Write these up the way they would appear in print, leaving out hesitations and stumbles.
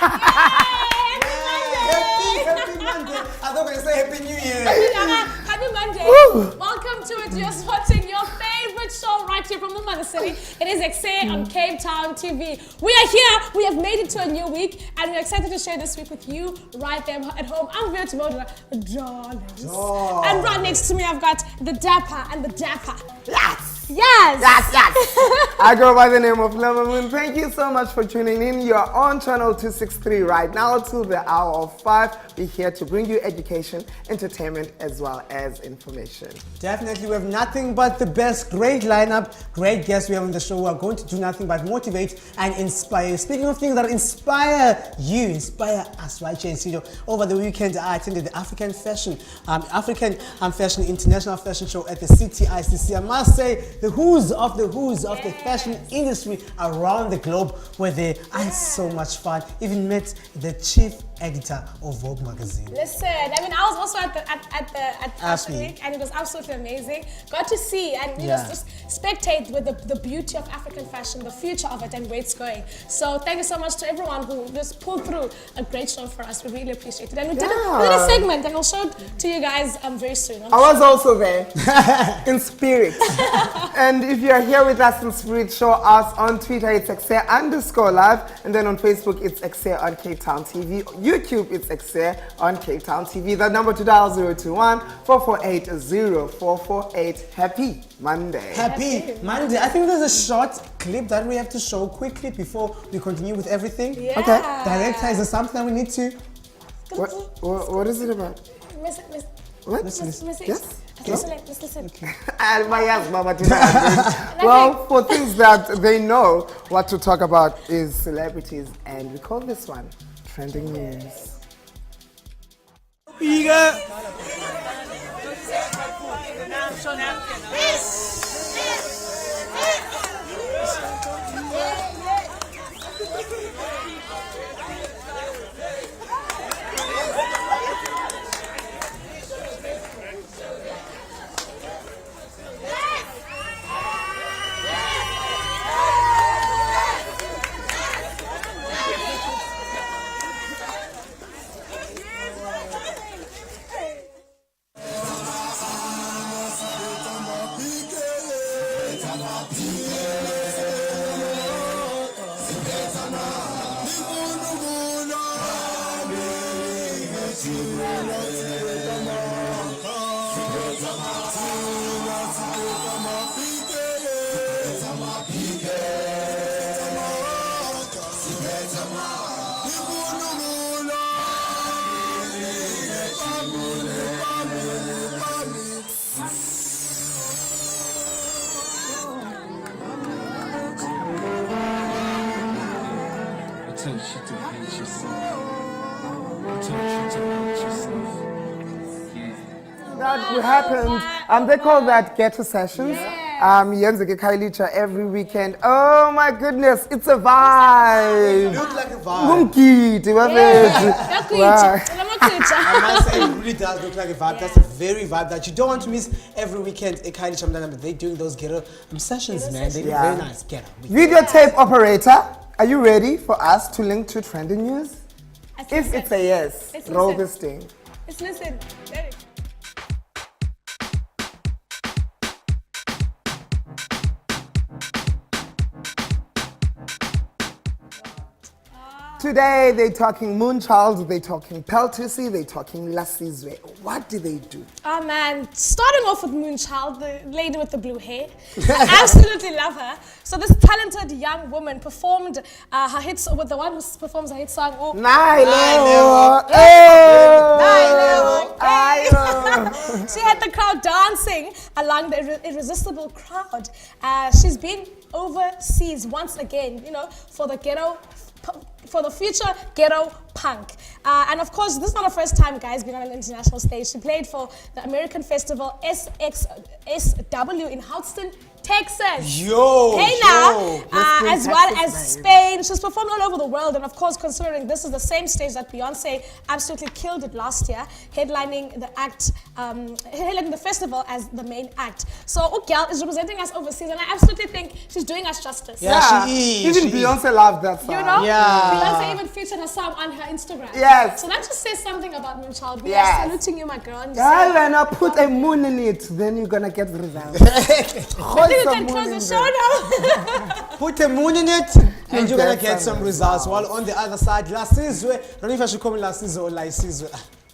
Happy Monday. I thought I say Happy New Year. Happy Monday. Woo. Welcome to it. You're watching your favorite show right here from the Mother City. It is Ekse on Cape Town TV. We are here. We have made it to a new week, and we're excited to share this week with you right there at home. I'm Vera Timoda, darlings. Oh. And right next to me, I've got the Dapper and the Dapper. Yes. Yes! Yes, yes! I go by the name of Lava Moon. Thank you so much for tuning in. You're on channel 263 right now till the hour of 5. We're here to bring you education, entertainment, as well as information. Definitely, we have nothing but the best. Great lineup, great guests we have on the show who are going to do nothing but motivate and inspire. Speaking of things that inspire you, inspire us right here in studio. Over the weekend, I attended the African Fashion International Fashion Show at the CTICC. I must say, the who's of the fashion industry around the globe were there. I had so much fun. Even met the chief editor of Vogue magazine. Listen, I mean, I was also at Fashion Week, and it was absolutely amazing. Got to see and just spectate with the beauty of African fashion, the future of it, and where it's going. So thank you so much to everyone who just pulled through a great show for us. We really appreciate it. And we did a segment, and we'll show it to you guys very soon. I was also there in spirit. And if you are here with us in spirit, show us on Twitter, it's Ekse_live, and then on Facebook, it's Ekse on Cape Town TV. YouTube, it's Ekse on Cape Town TV. The number to dial 021-448-0448. Happy Monday. Happy Monday. I think there's a short clip that we have to show quickly before we continue with everything. Yeah. Okay. Director, is there something that we need to? What is it about? What? Miss Yes? Let's listen. Well, for things that they know what to talk about is celebrities, and we call this one Trending News. That happened. They call that ghetto sessions. Every weekend. Oh my goodness, it's a vibe. Look like a vibe. I must say, it really does look like a vibe. That's a very vibe that you don't want to miss every weekend. They're doing those ghetto sessions, man. They look very nice. Videotape operator, are you ready for us to link to trending news? If it's a yes, roll this thing. Let's listen. Today, they're talking Moonchild, they're talking Peltusi, they're talking Lasizwe. What do they do? Oh man, starting off with Moonchild, the lady with the blue hair. I absolutely love her. So this talented young woman performed her hits with the one who performs her hit song. She had the crowd dancing along the irresistible crowd. She's been overseas once again, for the future ghetto punk. And of course, this is not her first time, guys, being on an international stage. She played for the American festival SW in Houston, Texas. Yo, Hey yo. now, Let's as bring well Texas, as baby. Spain. She's performed all over the world, and of course, considering this is the same stage that Beyonce absolutely killed it last year, headlining the act, headlining the festival as the main act. So, Ugyal is representing us overseas, and I absolutely think she's doing us justice. Yeah, she is, Even she is. Beyonce loved that song. You know, Yeah. Beyonce even featured her song on her Instagram. Yes. So that just says something about Moonchild. We Yes. are saluting you, my girl. And Yeah, saying, when I put a moon in it, then you're gonna get the results. I think we can close the show now. Put a moon in it, and you're gonna get get some some results. While on the other side, Lasizwe, I don't know if I should call it Lasizwe or Laisizwe.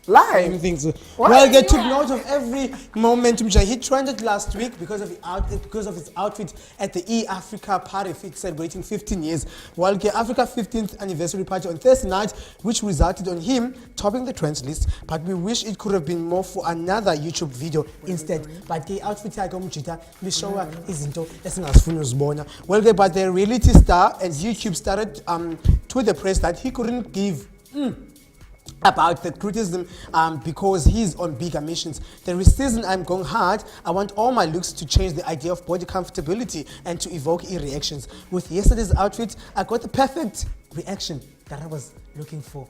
Same Live. thing. So, What? well, get took Yeah. note of every moment. Which he trended last week because of his outfit at the E-Africa party celebrating 15 years. While the Africa 15th anniversary party on Thursday night, which resulted on him topping the trends list. But we wish it could have been more for another YouTube video instead. But the outfit yakhe umjita bishowa izinto esingazifuni uzibona. Well, but the reality star and YouTube started to the press that he couldn't give about the criticism because he's on bigger missions. There is season I'm going hard. I want all my looks to change the idea of body comfortability and to evoke reactions. With yesterday's outfit, I got the perfect reaction that I was looking for.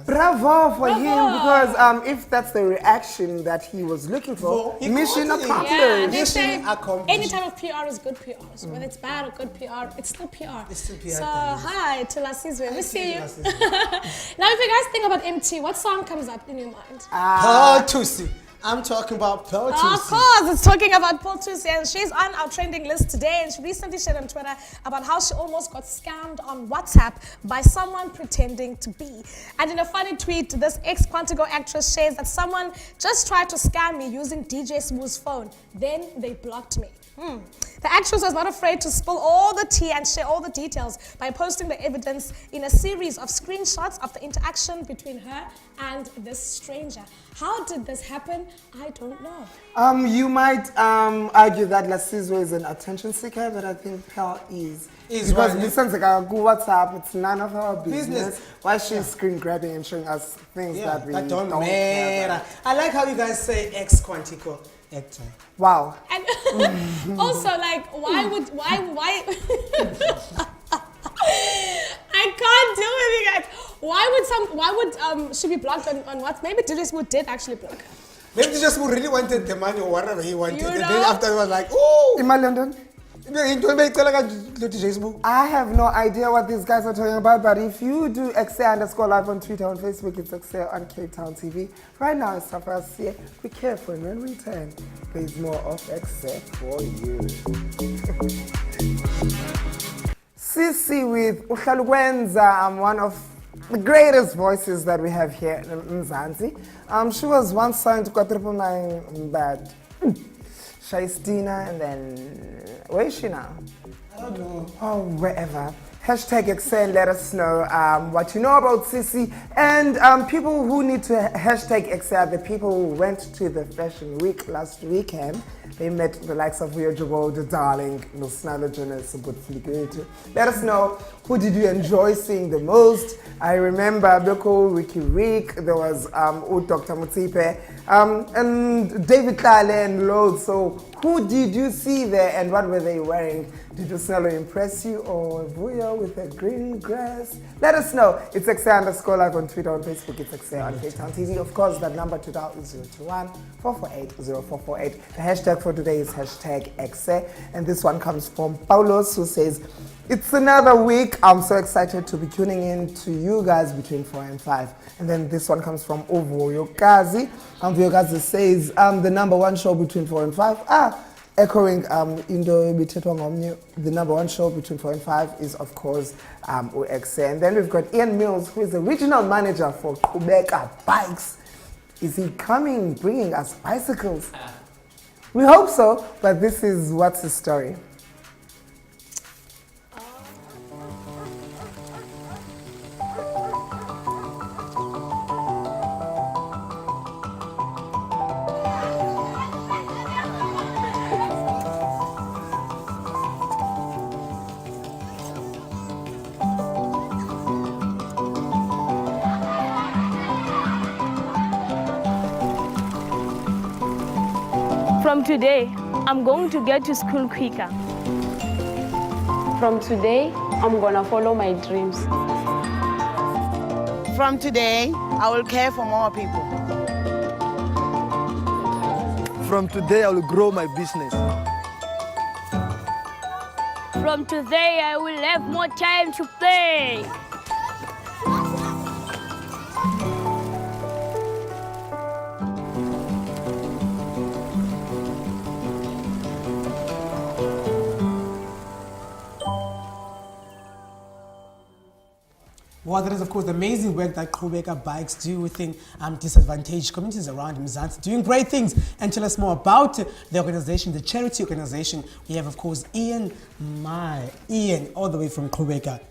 Bravo for him, because if that's the reaction that he was looking for, He mission got it. accomplished. Yeah, they Mission say accomplished. any type of PR is good PR. So whether it's bad or good PR, it's still PR. It's still PR, So that is. hi to Lasizwe. We see you. Lasizwe. Now, if you guys think about MT, what song comes up in your mind? Pearl Tusi. I'm talking about Pearl Of Tusi. course, it's talking about Paul Tusi, and she's on our trending list today. And she recently shared on Twitter about how she almost got scammed on WhatsApp by someone pretending to be. And in a funny tweet, this ex-Quantico actress shares that someone just tried to scam me using DJ Smooth's phone. Then they blocked me. The actress was not afraid to spill all the tea and share all the details by posting the evidence in a series of screenshots of the interaction between her and this stranger. How did this happen? I don't know. You might argue that Lasizwe is an attention seeker, but I think Pearl is. Because one. listen to WhatsApp, it's none of our business. Business. Why she's screen grabbing and showing us things that we don't care matter. about. I like how you guys say ex-Quantico actor. Wow. And also, like, why? I can't do it, you guys. Why would she be blocked on what? Maybe DJ Smooth did actually block her. Maybe they just really wanted the money or whatever he wanted. You And know? then after he was like, ooh. In my London, Facebook. I have no idea what these guys are talking about, but if you do Ekse_live on Twitter, on Facebook, it's Ekse on Cape Town TV. Right now, it's time for us here. Be careful, and when we return, there's more of Ekse for you. Sisi with Uhlalukwenza, one of the greatest voices that we have here in Mzansi. She was once signed to 999 Bad. Shaistina, and then where is she now? I don't know. Oh, wherever. Hashtag Ekse and let us know what you know about Sisi. And people who need to hashtag Ekse are the people who went to the Fashion Week last weekend. They met the likes of Rio Jawold, Darling, Nosnalo Jonas, good Fligoto. Let us know, who did you enjoy seeing the most? I remember Beko, Ricky Rick, there was Dr. Mutipe, and David Kale and loads. So who did you see there and what were they wearing? Did Nosnalo impress you, or Vuyo with the green grass? Let us know. It's Ekse_live on Twitter, on Facebook, it's Ekse on Cape Town TV. Of course, that number to dial is 021-448-0448. The hashtag for today is hashtag Ekse. And this one comes from Paulos, who says, it's another week. I'm so excited to be tuning in to you guys between 4 and 5. And then this one comes from Uvuyokazi. Uvuyokazi says, the number one show between 4 and 5. Echoing Indo Bitetwa Ngomnye, the number one show between 4 and 5 is, of course, Ekse. And then we've got Ian Mills, who is the regional manager for Kubeka Bikes. Is he coming, bringing us bicycles? We hope so, but this is what's the story. From today, I'm going to get to school quicker. From today, I'm gonna follow my dreams. From today, I will care for more people. From today, I will grow my business. From today, I will have more time to play. Well, that is, of course, the amazing work that Qhubeka Bikes do within disadvantaged communities around Mzansi, doing great things. And tell us more about the organization, the charity organization. We have, of course, Ian, all the way from Qhubeka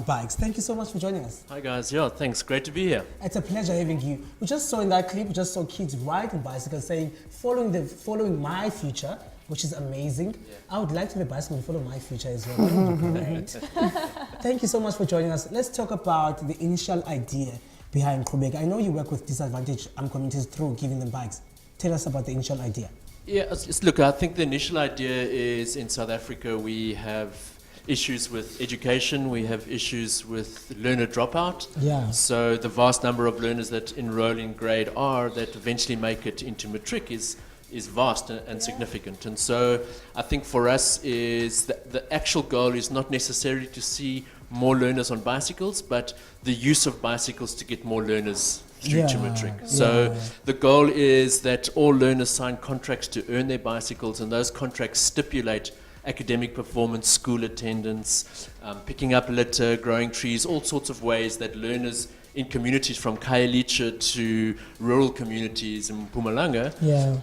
Bikes. Thank you so much for joining us. Hi guys, yeah, thanks. Great to be here. It's a pleasure having you. We just saw in that clip, we just saw kids riding bicycles saying, following my future, which is amazing. Yeah. I would like to have a bicycle and follow my future as well. Great. Thank you so much for joining us. Let's talk about the initial idea behind Qhubeka. I know you work with disadvantaged communities through giving them bikes. Tell us about the initial idea. Yeah, look, I think the initial idea is in South Africa we have issues with education, we have issues with learner dropout. Yeah. So the vast number of learners that enroll in grade R that eventually make it into matric is vast and significant. And so I think for us is the actual goal is not necessarily to see more learners on bicycles, but the use of bicycles to get more learners through to matric. So the goal is that all learners sign contracts to earn their bicycles, and those contracts stipulate academic performance, school attendance, picking up litter, growing trees, all sorts of ways that learners in communities from Khayelitsha to rural communities in Mpumalanga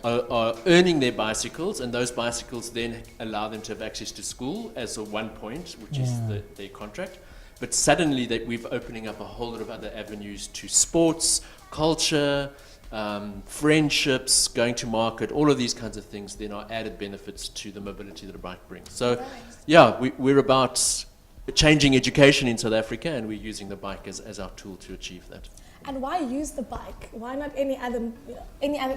are earning their bicycles, and those bicycles then allow them to have access to school as a one point, which is their contract. But suddenly that we're opening up a whole lot of other avenues to sports, culture, friendships, going to market, all of these kinds of things then are added benefits to the mobility that a bike brings. So yeah, we're about changing education in South Africa, and we're using the bike as our tool to achieve that. And why use the bike? Why not any other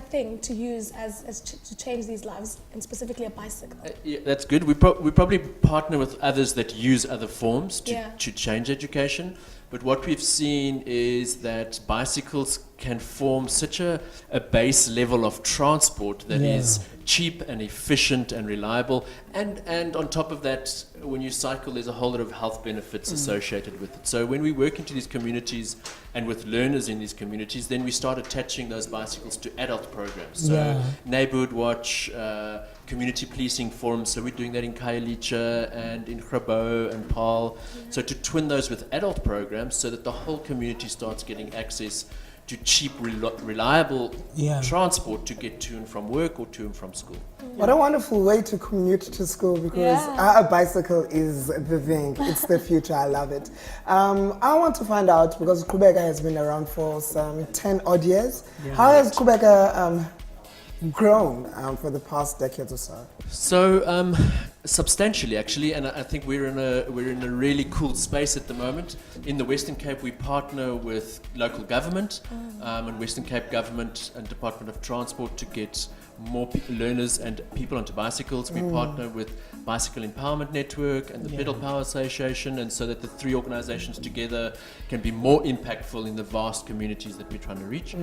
thing to use to change these lives, and specifically a bicycle? Yeah, that's good. We probably partner with others that use other forms to change education. But what we've seen is that bicycles can form such a base level of transport that is cheap and efficient and reliable. And on top of that, when you cycle, there's a whole lot of health benefits associated with it. So when we work into these communities and with learners in these communities, then we start attaching those bicycles to adult programs. So neighborhood watch, community policing forums. So we're doing that in Khayelitsha and in Grabo and Paarl. So to twin those with adult programs so that the whole community starts getting access to cheap, reliable transport to get to and from work or to and from school. What a wonderful way to commute to school, because a bicycle is the thing. It's the future. I love it. I want to find out, because Qhubeka has been around for some 10 odd years. How has Qhubeka grown for the past decade or so? So substantially, actually, and I think we're in a really cool space at the moment. In the Western Cape, we partner with local government and Western Cape government and Department of Transport to get more learners and people onto bicycles. We partner with Bicycle Empowerment Network and the Pedal Power Association, and so that the three organizations together can be more impactful in the vast communities that we're trying to reach.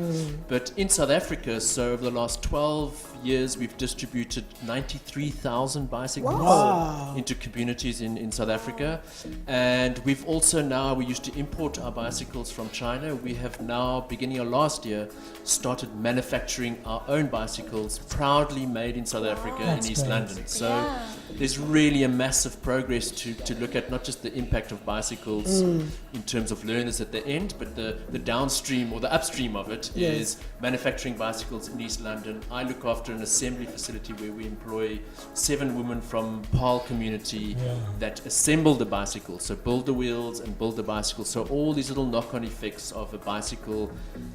But in South Africa, so over the last 12 years, we've distributed 93,000 bicycles into communities in South Africa. And we've also now, we used to import our bicycles from China. We have now, beginning of last year, started manufacturing our own bicycles, proudly made in South Africa in East London. So there's really a massive progress to look at, not just the impact of bicycles in terms of learners at the end, but the downstream or the upstream of it is manufacturing bicycles in East London. I look after an assembly facility where we employ 7 women from Paarl community that assemble the bicycle, so build the wheels and build the bicycle. So all these little knock-on effects of a bicycle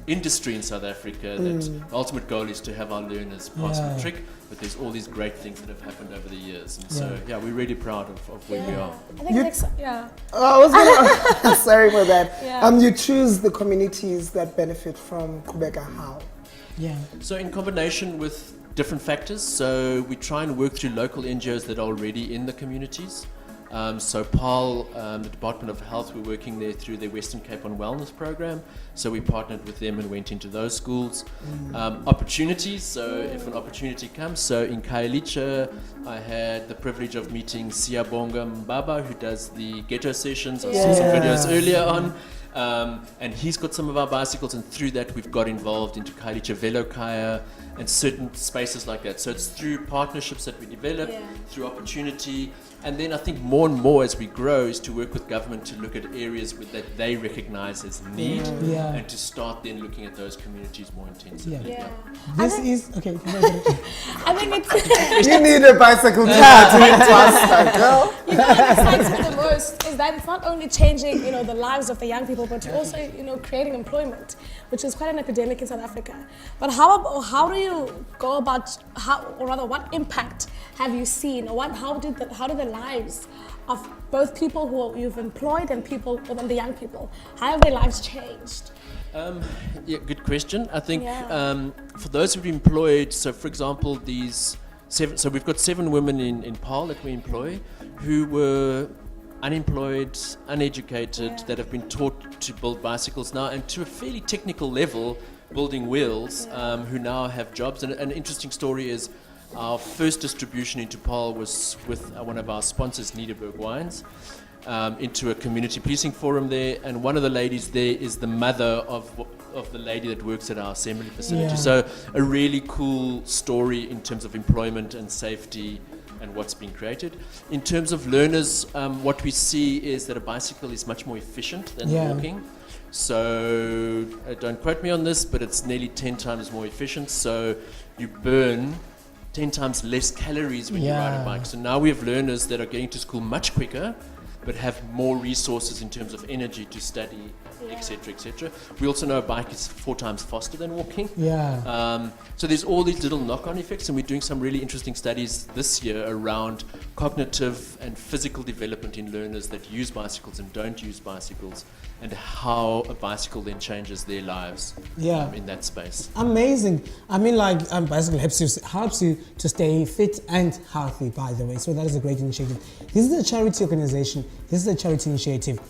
industry in South Africa, that the ultimate goal is to have our learners pass matric, but there's all these great things that have happened over the years. And so, we're really proud of where we are. I think I was gonna, sorry for that. You choose the communities that benefit from Qhubeka. How? So in combination with different factors. So we try and work through local NGOs that are already in the communities. So PAL, the Department of Health, we're working there through their Western Cape on Wellness program. So we partnered with them and went into those schools. Opportunities, so if an opportunity comes. So in Khayelitsha, I had the privilege of meeting Siyabonga Mbaba, who does the ghetto sessions. I saw some videos earlier on. And he's got some of our bicycles, and through that we've got involved into Khayelitsha Velokaya and certain spaces like that. So it's through partnerships that we develop, through opportunity, and then I think more and more as we grow is to work with government to look at areas that they recognize as need, and to start then looking at those communities more intensively. This is okay. I think it's You need a bicycle car to get faster, girl. you know what excites me the most is that it's not only changing, the lives of the young people, but also, creating employment, which is quite an epidemic in South Africa. But how do you go about what impact have you seen, or how do the lives of both people who you've employed and the young people, how have their lives changed? Good question. I think for those who've employed, so for example, so we've got 7 women in PAL that we employ who were unemployed, uneducated, that have been taught to build bicycles now, and to a fairly technical level, building wheels, who now have jobs. And an interesting story is our first distribution into PAL was with one of our sponsors, Niederberg Wines, into a community policing forum there, and one of the ladies there is the mother of the lady that works at our assembly facility. So a really cool story in terms of employment and safety and what's been created. In terms of learners, what we see is that a bicycle is much more efficient than walking. So don't quote me on this, but it's nearly 10 times more efficient. So you burn 10 times less calories when you ride a bike. So now we have learners that are getting to school much quicker, but have more resources in terms of energy to study, etc., etc. We also know a bike is 4 times faster than walking. So there's all these little knock-on effects, and we're doing some really interesting studies this year around cognitive and physical development in learners that use bicycles and don't use bicycles, and how a bicycle then changes their lives in that space. Amazing. I mean, bicycle helps you to stay fit and healthy, by the way. So that is a great initiative. This is a charity organization. This is a charity initiative.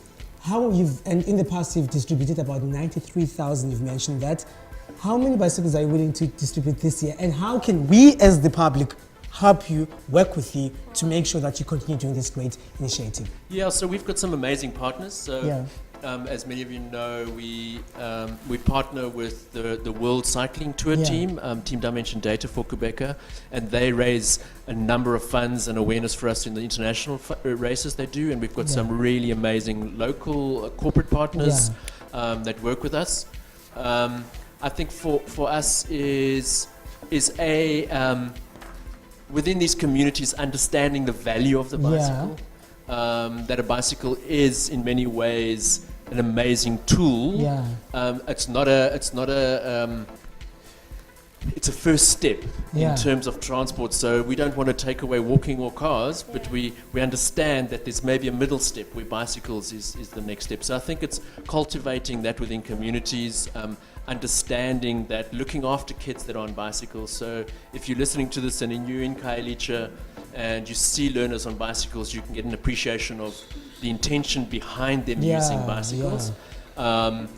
And in the past you've distributed about 93,000, you've mentioned that. How many bicycles are you willing to distribute this year? And how can we as the public help you, work with you to make sure that you continue doing this great initiative? So we've got some amazing partners. So as many of you know, we partner with the World Cycling Tour team, Team Dimension Data for Quebecer, and they raise a number of funds and awareness for us in the international races they do, and we've got some really amazing local corporate partners that work with us. I think for us is within these communities understanding the value of the bicycle, that a bicycle is in many ways an amazing tool. It's a first step in terms of transport. So we don't want to take away walking or cars, but we understand that there's maybe a middle step where bicycles is the next step. So I think it's cultivating that within communities, understanding that, looking after kids that are on bicycles. So if you're listening to this and you're in Khayelitsha and you see learners on bicycles, you can get an appreciation of the intention behind them using bicycles. And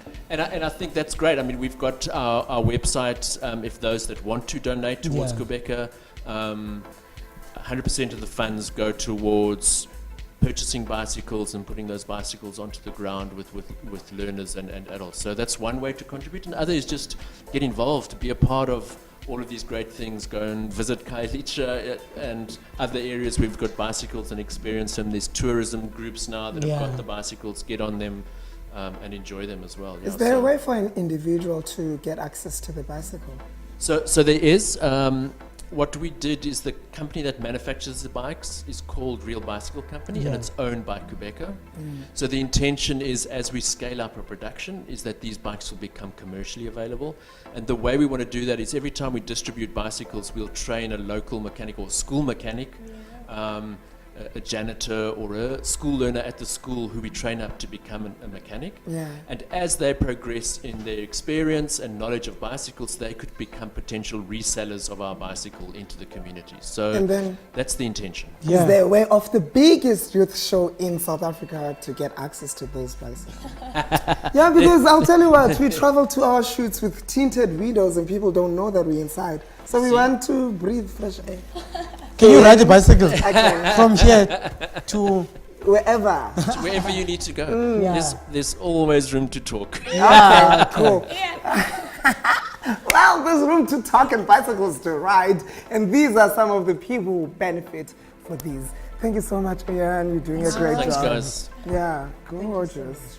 I think that's great. I mean, we've got our website, if those that want to donate towards Quebecer, 100% of the funds go towards purchasing bicycles and putting those bicycles onto the ground with learners and adults. So that's one way to contribute. And the other is just get involved, be a part of all of these great things. Go and visit Khayelitsha and other areas where we've got bicycles and experience them. There's tourism groups now that have got the bicycles, get on them and enjoy them as well. Is there a way for an individual to get access to the bicycle? So there is. What we did is the company that manufactures the bikes is called Real Bicycle Company, and it's owned by Quebecer. So the intention is, as we scale up our production, is that these bikes will become commercially available. And the way we want to do that is every time we distribute bicycles, we'll train a local mechanic or school mechanic a janitor or a school learner at the school who we train up to become a mechanic. Yeah. And as they progress in their experience and knowledge of bicycles, they could become potential resellers of our bicycle into the community. So And then- that's the intention. Yeah. Is there a way of the biggest youth show in South Africa to get access to those bicycles? Yeah, because I'll tell you what, we travel to our shoots with tinted windows and people don't know that we're inside. So we want to breathe fresh air. Can you ride a bicycle I can. from here to? Wherever. Wherever you need to go, there's always room to talk. Ah, cool. Yeah. Well, there's room to talk and bicycles to ride. And these are some of the people who benefit for these. Thank you so much, Ian. You're doing a great Thanks, job. guys. Yeah, gorgeous.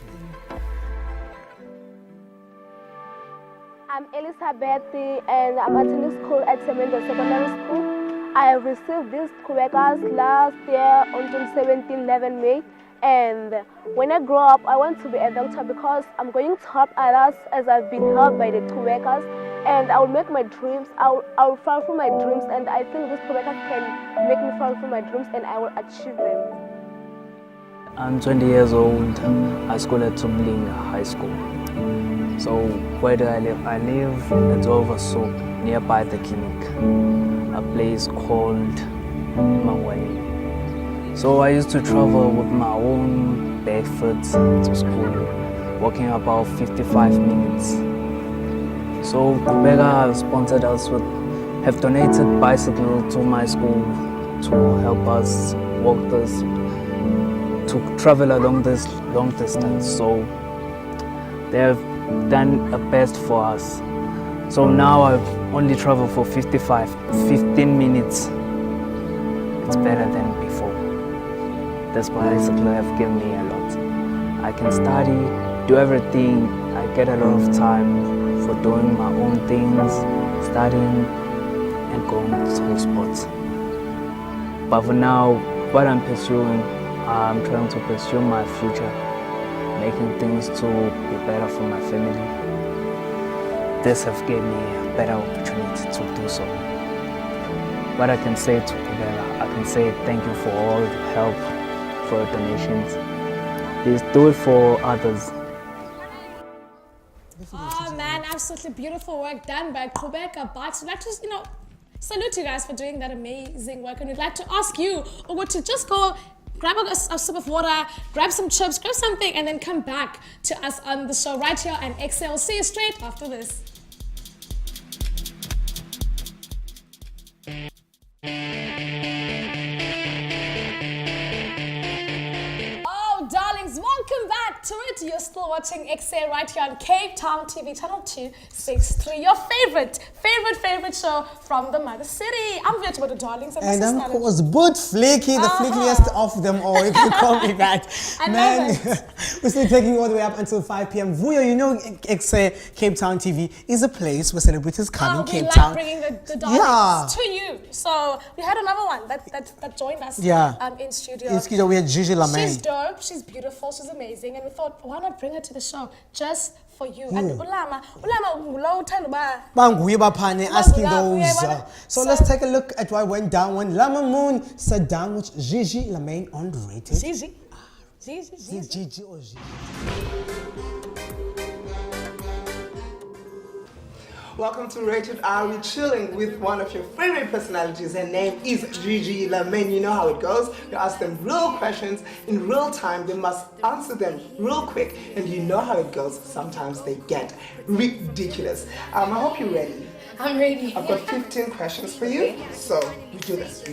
I'm Elizabeth and I'm attending school at Semendo Secondary School. I received these workers last year on 2017-11 May. And when I grow up, I want to be a doctor because I'm going to help others as I've been helped by the workers. And I will make my dreams, I will follow my dreams, and I think these workers can make me follow my dreams and I will achieve them. I'm 20 years old. I school at Tumling High School. So where do I live? I live at Oversoap, nearby the clinic, a place called Mangwane. So I used to travel with my own barefoot to school, walking about 55 minutes. So Kubeka sponsored us with, have donated bicycle to my school to help us walk this, to travel along this long distance. So they have done a best for us. So now I only travel for 15 minutes. It's better than before. This bicycle have given me a lot. I can study, do everything. I get a lot of time for doing my own things, studying and going to sports. But for now, what I'm pursuing, I'm trying to pursue my future, making things to be better for my family. This have given me a better opportunity to do so. What I can say to Kubela, I can say thank you for all the help, for your donations. Please do it for others. Oh man, absolutely beautiful work done by Kubeka Bikes. We'd like to, salute you guys for doing that amazing work. And we'd like to ask you, or to just go grab a sip of water, grab some chips, grab something, and then come back to us on the show right here on Ekse. We'll see you straight after this. Oh, darlings, welcome back to it. You're still watching Ekse right here on Cape Town TV, channel 263, your favorite show from the Mother City. I'm Vita with the darlings. And I'm of course Boot Flicky, the flickiest of them all. You can call me that. I Man, love it. we're still taking you all the way up until 5 p.m. Vuyo, you know, Ekse Cape Town TV is a place where celebrities come in we Cape like Town. bringing the darlings to you. So we had another one that joined us in studio. In studio, we had Gigi Lamay. She's dope, she's beautiful, she's amazing, and we thought, why not bring her to the show just for you? And Ulama, Banguye baphane asking Banguye, those. yeah, So let's take a look at what went down when Lama Moon sat down with Gigi Lamay on Rated. Gigi. Gigi or Gigi. Welcome to Rated R. We're chilling with one of your favorite personalities. Her name is Gigi Lamay. You know how it goes. You ask them real questions in real time. They must answer them real quick. And you know how it goes. Sometimes they get ridiculous. I hope you're ready. I'm ready. I've got 15 questions for you. So we do this.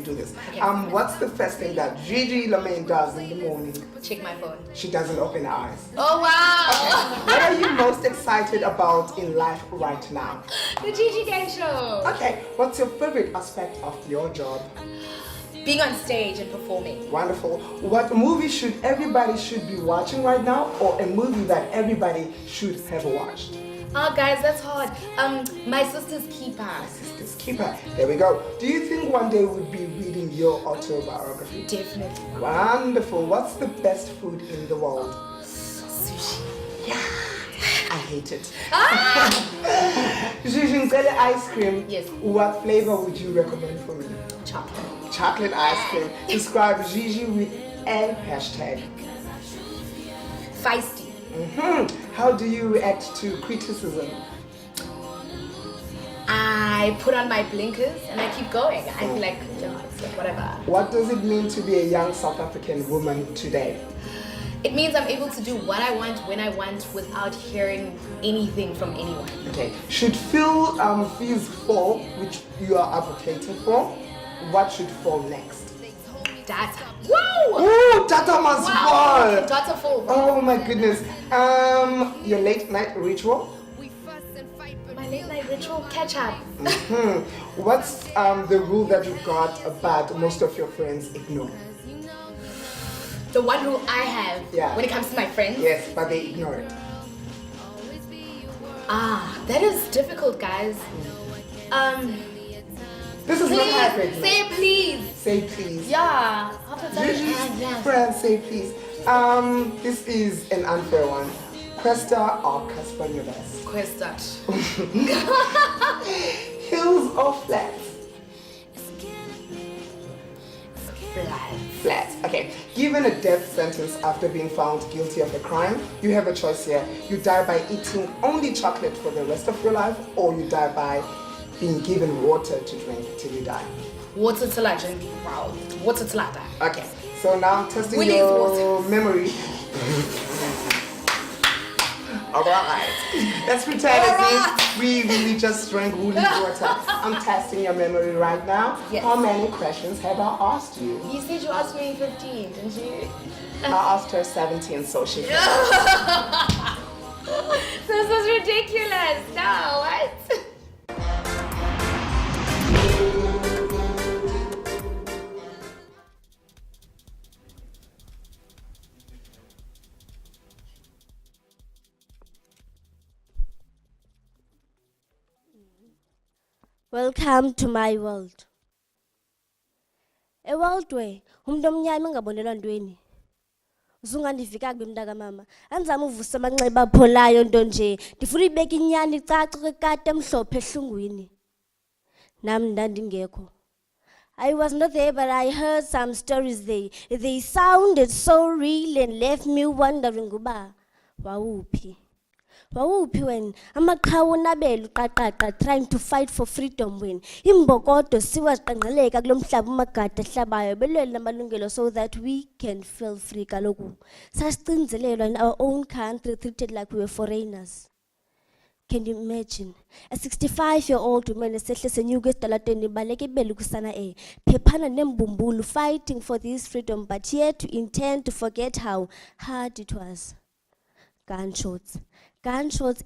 What's the first thing that Gigi Lamay does in the morning? Check my phone. She doesn't open her eyes. Oh wow! What are you most excited about in life right now? The Gigi Gang Show. Okay, what's your favorite aspect of your job? Being on stage and performing. Wonderful. What movie should everybody be watching right now, or a movie that everybody should have watched? Oh guys, that's hard. My Sister's Keeper. Sister's Keeper. There we go. Do you think one day we'll be reading your autobiography? Definitely. Wonderful. What's the best food in the world? Sushi. Yeah. I hate it. Gigi, ice cream. Yes. What flavor would you recommend for me? Chocolate. Chocolate ice cream. Describe Gigi with an hashtag. Feisty. How do you react to criticism? I put on my blinkers and I keep going. I feel like, it's like whatever. What does it mean to be a young South African woman today? It means I'm able to do what I want when I want without hearing anything from anyone. Okay. Should fees fall, which you are advocating for? What should fall next? Data. Whoa! Ooh, data must fall! Okay, data fall. Oh my goodness. Your late night ritual? My late night ritual, catch up. What's the rule that you got but most of your friends ignore? The one rule I have when it comes to my friends. Yes, but they ignore it. That is difficult, guys. This is please, not happening. Say please. Say please. Yeah. Gigi's friends say please. This is an unfair one. Cresta or Casper your best? Cresta. Hills or flats? Flats. Okay. Given a death sentence after being found guilty of a crime, you have a choice here. You die by eating only chocolate for the rest of your life, or you die by being given water to drink till you die. Water till I drink. Wow. Water till I die. Okay. So now I'm testing We need your water. memory. Alright. Let's pretend as if we just drank woolly water. I'm testing your memory right now. Yes. How many questions have I asked you? You said you asked me 15, didn't you? I asked her 17, so she This is ridiculous. No, what? Welcome to my world. A world where umuntu omnyama engabonelwa ntweni. Usungandivika kubi mntaka mama. Anzama uvusa amanxeba apholayo nto nje. Ndifuna ibeka inyani icace kwekati emhlophe ehlungwini. Nam ndandingekho. I was not there, but I heard some stories there. They sounded so real and left me wondering uba wawuphi. Wawuphi wena amaqhawe nabelu qaqaqa trying to fight for freedom wena imbokodo siwaziqenqeleka kulomhlaba umagada ahlabayo belwela amalungelo so that we can feel free kaloku sasicinzelelwa in our own country treated like we were foreigners. Can you imagine a 65-year-old woman esehle senyuka esitalatweni baleke ibele kusana phephana nembumbulu fighting for this freedom, but yet to intend to forget how hard it was. Gunshots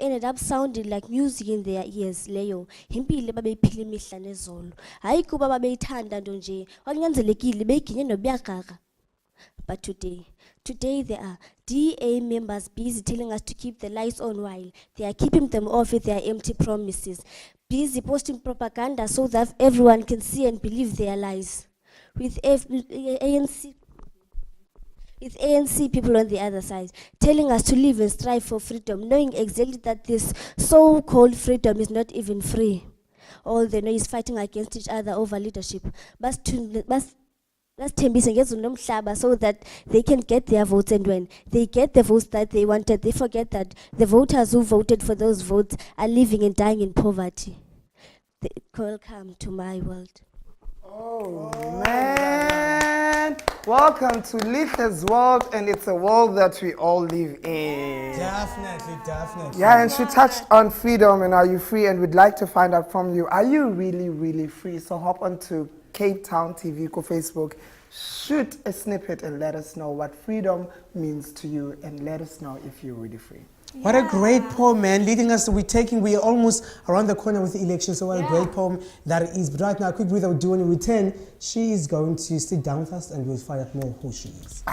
ended up sounding like music in their ears leyo. Impilo babeyiphila imihla nezolo. Hayi kuba babeyithanda nto nje. Kwakunyanzelekile beyiginye nobuyaqaqa. But today there are DA members busy telling us to keep the lights on while they are keeping them off with their empty promises. Busy posting propaganda so that everyone can see and believe their lies. With ANC people on the other side, telling us to live and strive for freedom, knowing exactly that this so-called freedom is not even free. All they know is fighting against each other over leadership. But so that they can get their votes, and when they get the votes that they wanted, they forget that the voters who voted for those votes are living and dying in poverty. Welcome to my world. Oh man! Welcome to Litha's world, and it's a world that we all live in. Definitely. Yeah, and she touched on freedom and are you free, and we'd like to find out from you, are you really, really free? So hop onto Cape Town TV, go Facebook, shoot a snippet and let us know what freedom means to you, and let us know if you're really free. What a great poem, man. Leading us, we're almost around the corner with the election, so what a great poem that is. But right now, a quick breather, we'll do when we return. She is going to sit down with us and we'll find out more who she is.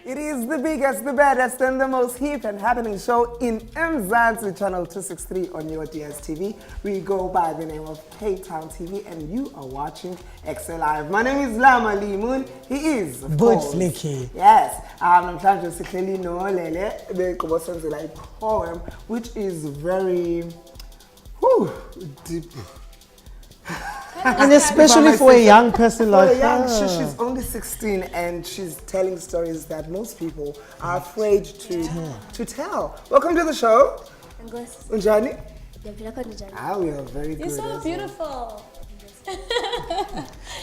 It is is the biggest, the baddest, and the most hip and happening show in Mzansi, channel 263 on your DSTV. We go by the name of K-Town TV, and you are watching Ekse Live. My name is Lama Lee Moon. He is, of course. Licky. Yes. I'm trying to say no lele like poem, which is very deep. And especially for a young person like her. She's only 16 and she's telling stories that most people are afraid to tell. Welcome to the show. Unjani? We are very good. You're so beautiful.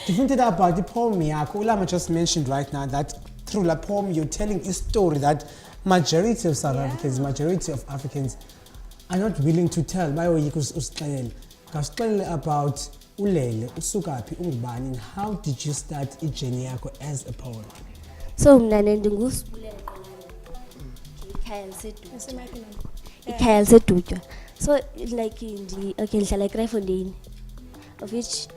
Different about the poem, Ulama just mentioned right now that through the poem you're telling a story that majority of South Africans, majority of Africans are not willing to tell. About Ulele, Usukapi, Ungubani, and how did you start a journey as a poet? So so like in the okay, like Rifondine, of which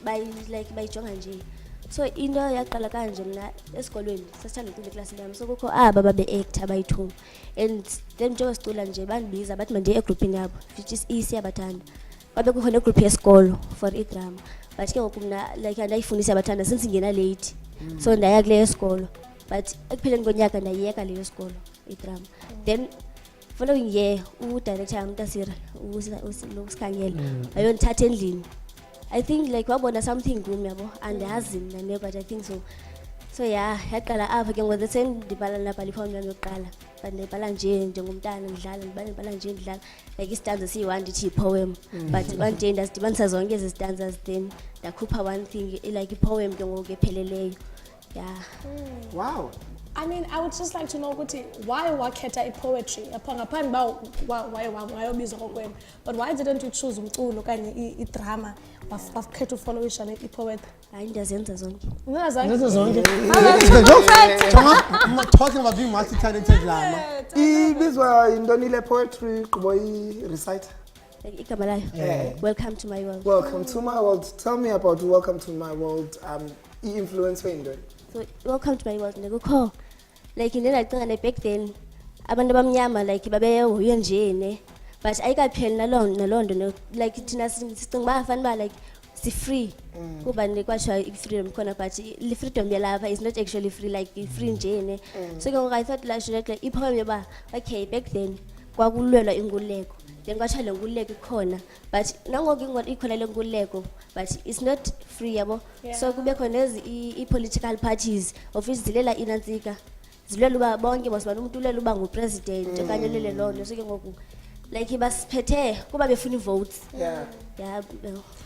by Jonganji. So into yaqala kanje mina esikolweni sasithanda ukule class yami so kukho baba be-actor bayi-2 and then njengoba sicula nje bandibiza bathi manje egroupini yabo which is easy yabathanda babe kukhona egroup yesikolo for idrama but ke ngoku mna like andayifundisa yabathanda since ngena late so ndaya kule yesikolo but ekupheleni konyaka ndayiyeka leyo sikolo idrama then following year udirector yami utasira usikhangela ayondithatha endlini. I think like wabona something good yabo and yazi mina but I think so yeah yaqala apha ke ngoba the same ndibhala lapha liphawundi lami yokuqala but ndibhala nje njengomntana ndibhala nje ndidlala like istanza siyi-1 ndithi poem but one day ndazidibanisa zonke ezi stanzas then ndakhupha one thing like i-poem ke ngoku epheleleyo. Yeah. Wow. I mean, I would just like to know why wakhetha poetry ngaphandle wayobizwa kokwena, but why didn't you choose umculo okanye idrama wakhetha ufollowisha i-poet? Hayi ndiyazenza zonke. That's zonke. Talking about being multi-talented Lama. Ibizwa indoni le poetry kubo recite. Igama layo. Welcome to my world. Welcome to my world. Tell me about Welcome to my world. Influence for indoni. So Welcome to my world ndikukho like ndingacinga back then abantu abamnyama like babehoyo nje ne but ayikapheli naloo nto like thina sicinga uba fanele like si-free kuba ndikwathiwa i-freedom khona but i-freedom yalapha is not actually free like i-free nje ne so ke ngoku I thought like ipoem yoba okay back then kwakulwelwa inkululeko then kwathiwa le nkululeko ikhona but nangoku ikhona le nkululeko but it's not free yabo so kube khona ezi i-political parties of which zilela inantsika zilela uba bonke bosibani umuntu ulela uba ngupresident okanye ulele loo nto so ke ngoku like basiphethe kuba befuna i-votes. Yeah.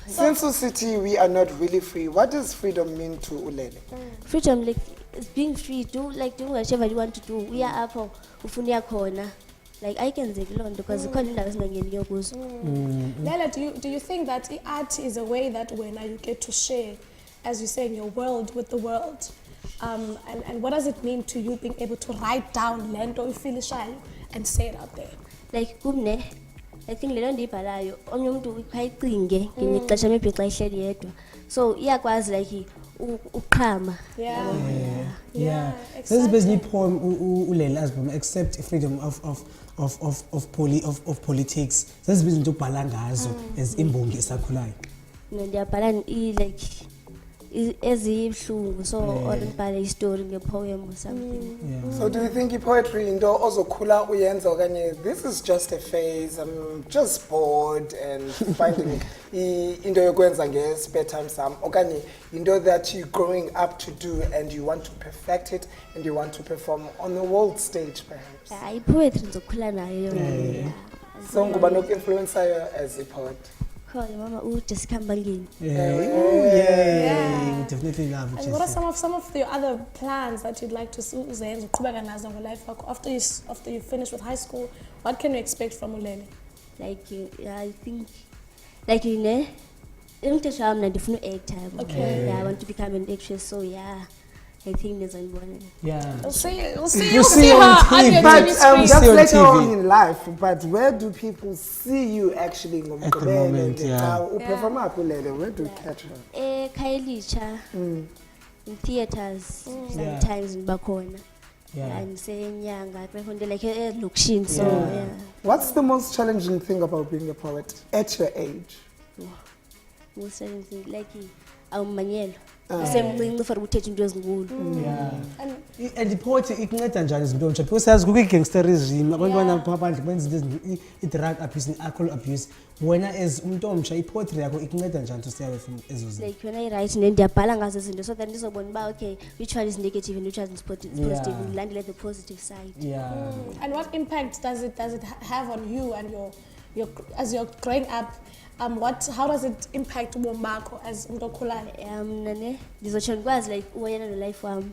Since usithi we are not really free, what does freedom mean to Ulele? Freedom like is being free do whatever you want to do. We are apho ufuna khona. Like I can say loo nto because ikhona indawo esingangeniyo kuzo. Lela, do you think that art is a way that when you get to share, as you say, in your world with the world? And what does it mean to you being able to write down lento uyifilishayo and say it out there? Like kumne I think le nto ndiyibhalayo omnye umuntu uyicinge ngenye ixesha maybe xa ihleli yedwa so iyakwazi like uqhama. This is basically poem Ulele album except freedom of politics. This is basically ukubhala ngazo as imbongi esakhulayo. Ndiyabhala like ezibuhlungu so or ngibhale istory ngepoem or something. So do you think poetry into ozokhula uyenza okanye this is just a phase, I'm just bored and finding into yokwenza nge-spare time sam okanye into that you're growing up to do and you want to perfect it and you want to perform on the world stage perhaps? Poetry ndizokhula nayo. So nguba noku-influensayo as a poet? Mama Jessica Mbangeni. Definitely love it. And what are some of the other plans that you'd like to see uqhubeka nazo ngelife after you finish with high school? What can you expect from Ulele? Like I think like umthetho wami ndifuna uku-actor. Okay. Yeah, I want to become an actress so yeah. I think there's one. Yeah. We'll see You her see on on your TV. But TV screen. that's See on later TV. on in life. But where do people see you actually? At the moment, yeah. Perform up, where do you catch her? Kailicha in theaters sometimes in Bakona. Yeah. And saying young, I perform like a look-shin. So yeah. What's the most challenging thing about being a poet at your age? Most challenging like awumanyelo. Semncinci for ukuthetha into ezinkulu. Yeah. And the poetry ikunceda njani izinto nje because sazi kukho igangsterism abantwana phandle benza izinto i-drug abuse ne-alcohol abuse wena as umuntu omsha i-poetry yakho ikunceda njani to stay away from ezo zinto Like when I write ndiyabhala ngazo izinto so that ndizobona uba okay which one is negative and which one is positive ndilandele the positive side. Yeah. And what impact does it have on you and your as you're growing up? How does it impact ubomi bakho as umuntu okhulayo? Nane ndizotsho ndikwazi like uwayena no-life wam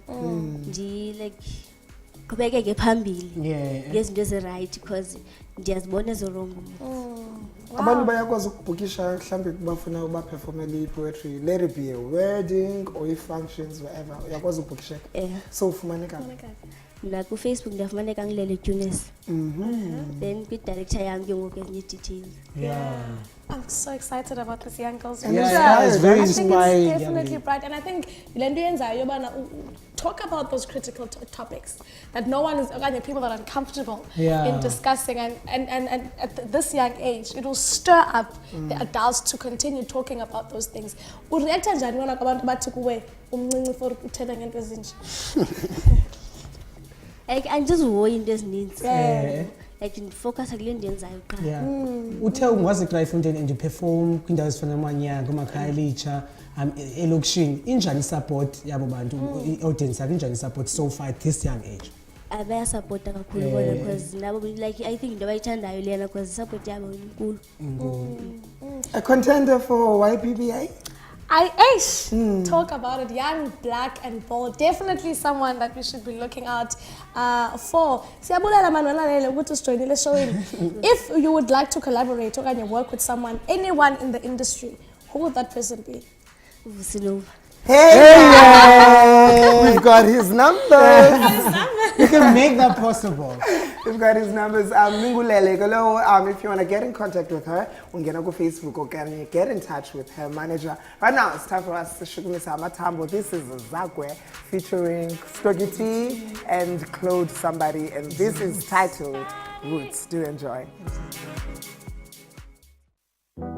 like qhubekeke phambili ngezinto ezi-right because ndiyazibona ezirongo. Abantu bayakwazi ukubhukisha mhlawumbe bafuna ubaperformele i-poetry, let it be a wedding or functions wherever uyakwazi ukubhukisheka so ufumaneka mna kufacebook ndiyafumaneka ngilele tunes then kwi-director yam ke ngoku ezinye details. I'm so excited about this young girl's future. Yeah, it's very inspiring. It's definitely bright, and I think talk about those critical topics that no one is, people that are uncomfortable in discussing, and at this young age, it will stir up the adults to continue talking about those things. Ureacta njani wena abantu bathi kuwe umncinci for uthetha ngento ezinje? Like I'm just worrying into ezininzi. Like focus kule nto enzayo qha. Uthe ungaziqala ifundeni and perform kwindawo ezifana namanyanga kumakhayelitsha elokishini injani support yabo bantu audience yakho injani support so far at this young age? Bayasupporta kakhulu bona because nabo like I think into abayithandayo lena because support yabo inkulu. A contender for YBBA? Talk about it, young, black and bold. Definitely someone that we should be looking out for. If you would like to collaborate or work with someone, anyone in the industry, who would that person be? Hey! We've got his number. You can make that possible. We've got his numbers. Mingulele, if you want to get in contact with her, you can go Facebook or get in touch with her manager. Right now, it's time for us to Shukumisa Matambo. This is Zakwe featuring Stogie T and Claude Somebody, and this is titled Roots. Do enjoy.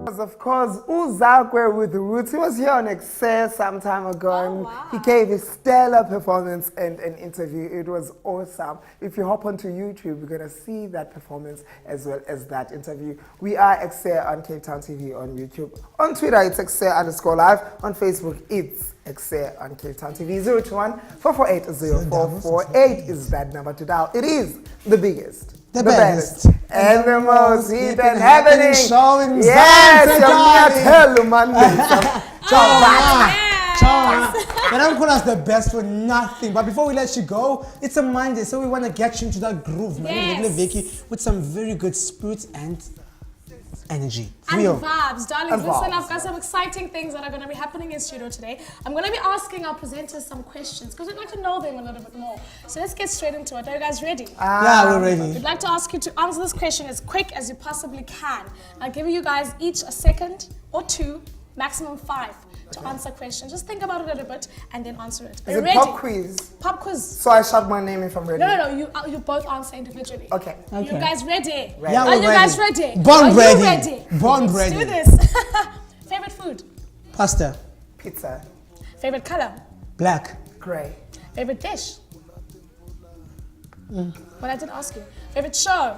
Of course, Uzakwe with Roots. He was here on Ekse some time ago and he gave a stellar performance and an interview. It was awesome. If you hop onto YouTube, you're going to see that performance as well as that interview. We are Ekse on Cape Town TV on YouTube. On Twitter, it's Ekse_live. On Facebook, it's Ekse on Cape Town TV. 021-448-0448 is that number to dial. It is the biggest. The best and the most hip and happening show in They don't call us the best for nothing. But before we let you go, it's a Monday, so we want to get you into that groove, man. Vicky, with some very good spirit and energy. And vibes, darlings. Listen, I've got some exciting things that are going to be happening in studio today. I'm going to be asking our presenters some questions because we'd like to know them a little bit more. So let's get straight into it. Are you guys ready? Yeah, we're ready. We'd like to ask you to answer this question as quick as you possibly can. I'll give you guys each a second or two, maximum 5, to answer questions. Just think about it a little bit and then answer it. Are you ready? Pop quiz? Pop quiz. So I shout my name if I'm ready? No. You both answer individually. Okay. You guys ready? Yeah, Are you guys ready? Born ready. Ready? Born ready. Let's do this. Favorite food? Pasta. Pizza. Favorite color? Black. Gray. Favorite dish? But I didn't ask you. Favorite show?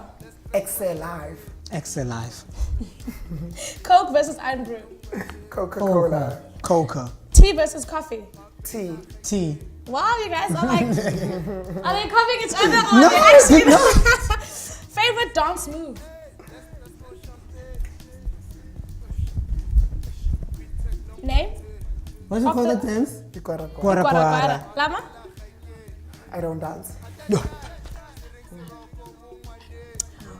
Ekse Live. Ekse Live. Coke versus Iron Brew? Coca-Cola. Coca. Tea versus coffee? Tea. Tea. Wow, you guys are like, are they copying each other or they actually Favorite dance move? Name? What's your favorite dance? Kwara. Lama? I don't dance.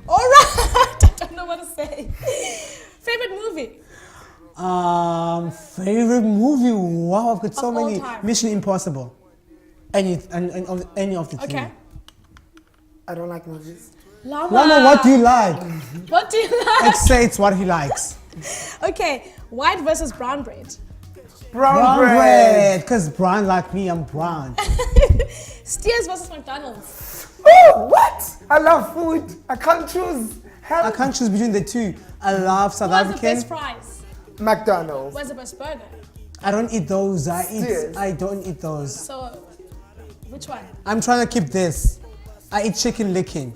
Alright, I don't know what to say. Favorite movie? Favorite movie? Wow, I've got so Of all many. time. Mission Impossible. Any of the three. Okay. I don't like movies. Llama. Llama, what do you like? What do you like? Ekse, it's what he likes. Okay, white versus brown bread. Brown bread. Because brown like me, I'm brown. Steers versus McDonald's. Oh, what? I love food. I can't choose. Hell. I can't choose between the two. I love South What's the African. best fries? McDonald's. What's the best burger? I don't eat those. Steers. I don't eat those. So, which one? I'm trying to keep this. I eat chicken licking.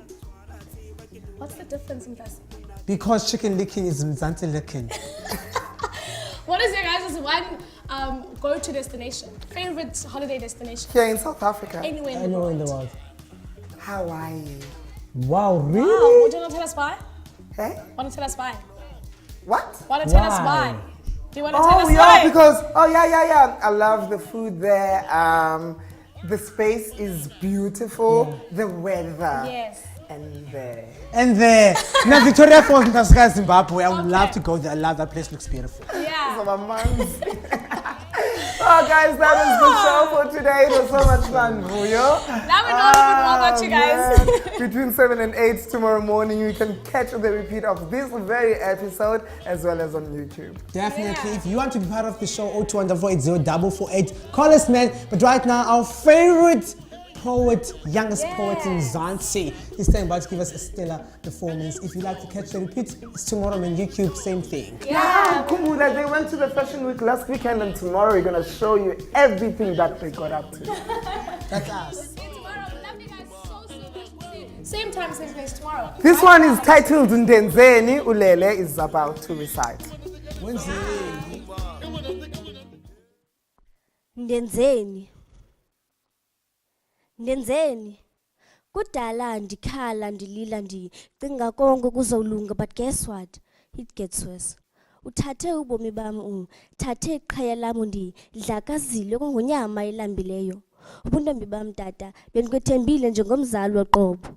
What's the difference in this? Because chicken licking is Mzansi licking. What is your guys' one go-to destination? Favorite holiday destination? Here in South Africa. Anywhere in the Anywhere world. in the world. Hawaii. Wow, really? Wow, would you want to tell us why? Hey? Want to tell us why? What? Want to tell us Why? why? Do you want to tell us Oh, yeah, why? because, yeah. I love the food there. The space is beautiful. The weather. Yes. And there. Now, Victoria Falls, Mtasika, Zimbabwe. I would love to go there. I love that place. Looks beautiful. Yeah. my mums. Oh, guys, that is the show for today. It was so much fun, Vuyo. Now we know a bit more about you guys. Between 7 and 8 tomorrow morning, you can catch the repeat of this very episode as well as on YouTube. Definitely. If you want to be part of the show, 0214804448. Call us, man. But right now, our favorite poet, youngest poet in Mzansi, he's standing by to give us a stellar performance. If you like to catch the repeat, it's tomorrow on YouTube, same thing. Yeah, Kumula, they went to the Fashion Week last weekend, and tomorrow we're going to show you everything that they got up to. That's us. Same time, same place tomorrow. This one is titled Ndenzeni Ulele is about to recite. Ndenzeni Ndenzeni kudala ndikhala ndilila ndicinga konke kuzolunga, but guess what, it gets worse. Uthathe ubomi bam, uthathe iqhaya lam, ndidlakazile kungonyama elambileyo. Ubuntombi bam tata bendikwethembile njengomzali woqobo,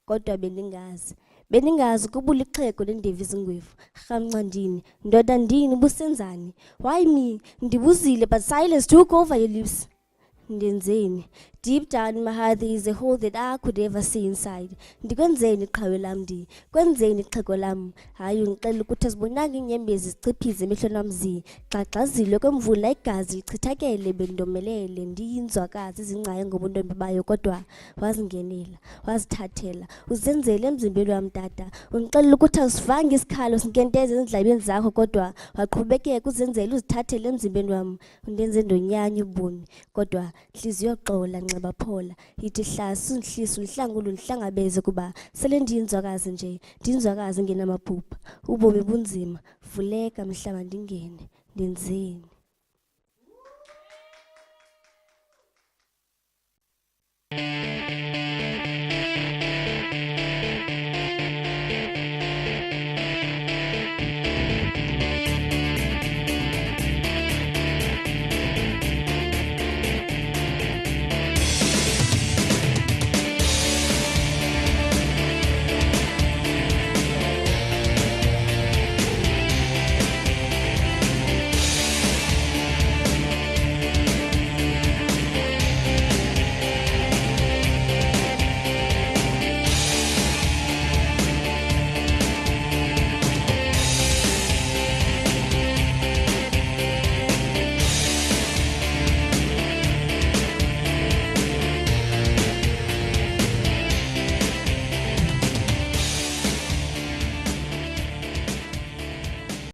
kodwa bendingazi kuba ulixhego lendevi zingwevu. Rhamncandini, ndoda ndini, busenzani? Why me? Ndibuzile, but silence took over your lips. Ndenzeni, deep down in my heart there is a hole that I could ever see inside. Ndikwenzeni iqhawe lam, kwenzeni ixhego lam? Hayi ungixela ukuthi azibonanga iinyembezi ziciphize emehlweni am xaxazile kwemvula igazi lichithakele, bendomelele ndiyinzwakazi ezingcayo ngobuntombi bayo, kodwa wazingenela wazithathela uzenzele emzimbeni wam tata. Ungixela ukuthi azivanga isikhalo sinkenteze ezindlabeni zakho, kodwa waqhubekeka uzenzele uzithathele emzimbeni wam. Undenze ndonyanya ubomi, kodwa hliziyo yoxola nxeba phola, yithi hlasi unhlisa ulihlangulu lihlangabeze kuba sele ndiyinzwakazi nje, ndiyinzwakazi ngenamaphupha. Ubomi bunzima, vuleka mhlaba ndingene. Ndenzeni?